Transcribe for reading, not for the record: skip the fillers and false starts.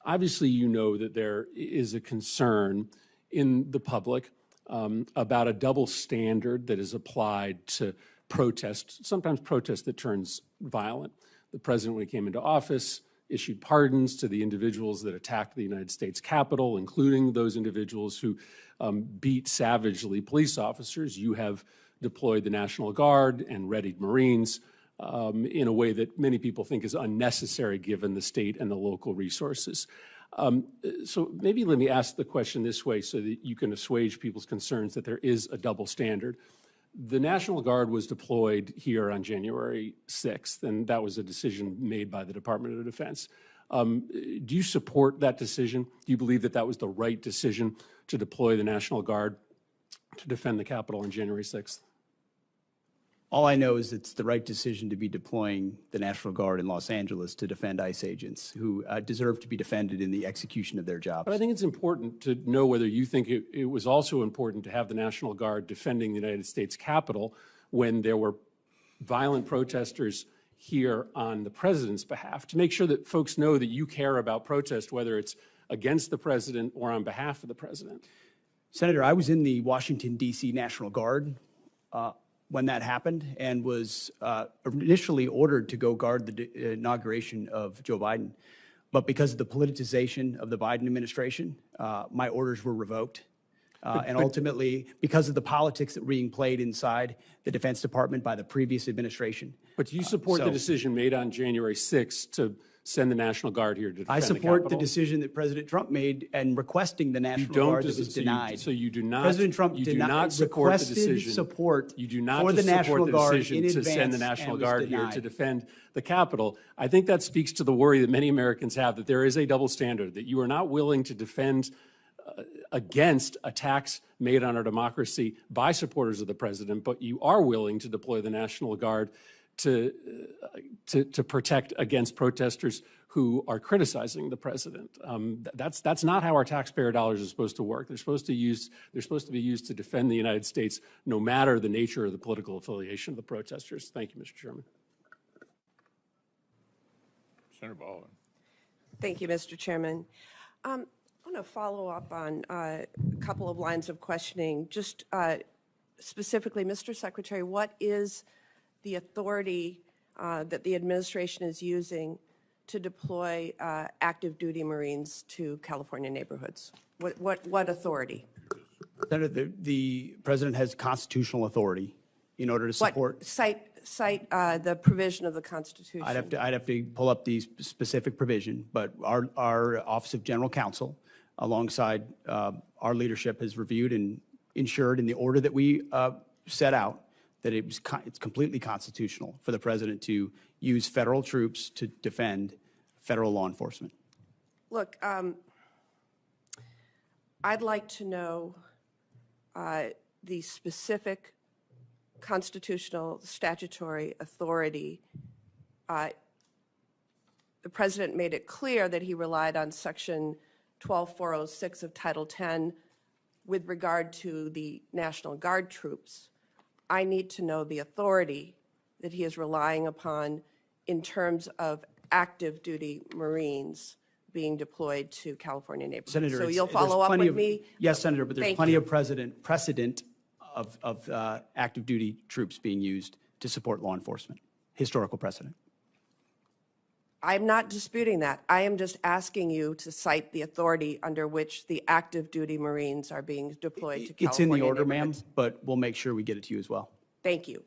Obviously, you know that there is a concern in the public about a double standard that is applied to protest, sometimes protest that turns violent. The president, when he came into office, issued pardons to the individuals that attacked the United States Capitol, including those individuals who beat savagely police officers. You have deployed the National Guard and readied Marines in a way that many people think is unnecessary given the state and the local resources. So maybe let me ask the question this way so that you can assuage people's concerns that there is a double standard. The National Guard was deployed here on January 6th, and that was a decision made by the Department of Defense. Do you support that decision? Do you believe that that was the right decision to deploy the National Guard to defend the Capitol on January 6th? All I know is it's the right decision to be deploying the National Guard in Los Angeles to defend ICE agents who deserve to be defended in the execution of their jobs. But I think it's important to know whether you think it was also important to have the National Guard defending the United States Capitol when there were violent protesters here on the president's behalf, to make sure that folks know that you care about protest, whether it's against the president or on behalf of the president. Senator, I was in the Washington, D.C. National Guard when that happened and was initially ordered to go guard the inauguration of Joe Biden. But because of the politicization of the Biden administration, my orders were revoked. And ultimately, because of the politics that were being played inside the Defense Department by the previous administration. But do you support the decision made on January 6th to send the National Guard here to defend the Capitol? I support the decision that President Trump made and requesting the National Guard that was denied. So you do not. President Trump you do not support the decision. Support you do not for the National Guard decision in to advance send the National Guard here denied. to defend the Capitol. I think that speaks to the worry that many Americans have that there is a double standard, that you are not willing to defend against attacks made on our democracy by supporters of the president, but you are willing to deploy the National Guard to protect against protesters who are criticizing the president. That's not how our taxpayer dollars are supposed to work. They're supposed to be used to defend the United States, no matter the nature of the political affiliation of the protesters. Thank you, Mr. Chairman. Senator Baldwin. Thank you, Mr. Chairman. I want to follow up on a couple of lines of questioning. Just specifically, Mr. Secretary, what is the authority that the administration is using to deploy active duty Marines to California neighborhoods? What authority? Senator, the president has constitutional authority in order to support. Cite the provision of the Constitution. I'd have to pull up the specific provision, but our Office of General Counsel, alongside our leadership, has reviewed and ensured in the order that we set out that it's completely constitutional for the president to use federal troops to defend federal law enforcement. Look, I'd like to know the specific constitutional statutory authority. The president made it clear that he relied on Section 12406 of Title 10 with regard to the National Guard troops. I need to know the authority that he is relying upon in terms of active duty Marines being deployed to California neighborhoods. Senator, so you'll follow up with me? Yes, Senator, but there's plenty of precedent of active duty troops being used to support law enforcement. Historical precedent. I'm not disputing that. I am just asking you to cite the authority under which the active duty Marines are being deployed to California. It's in the order, ma'am, but we'll make sure we get it to you as well. Thank you.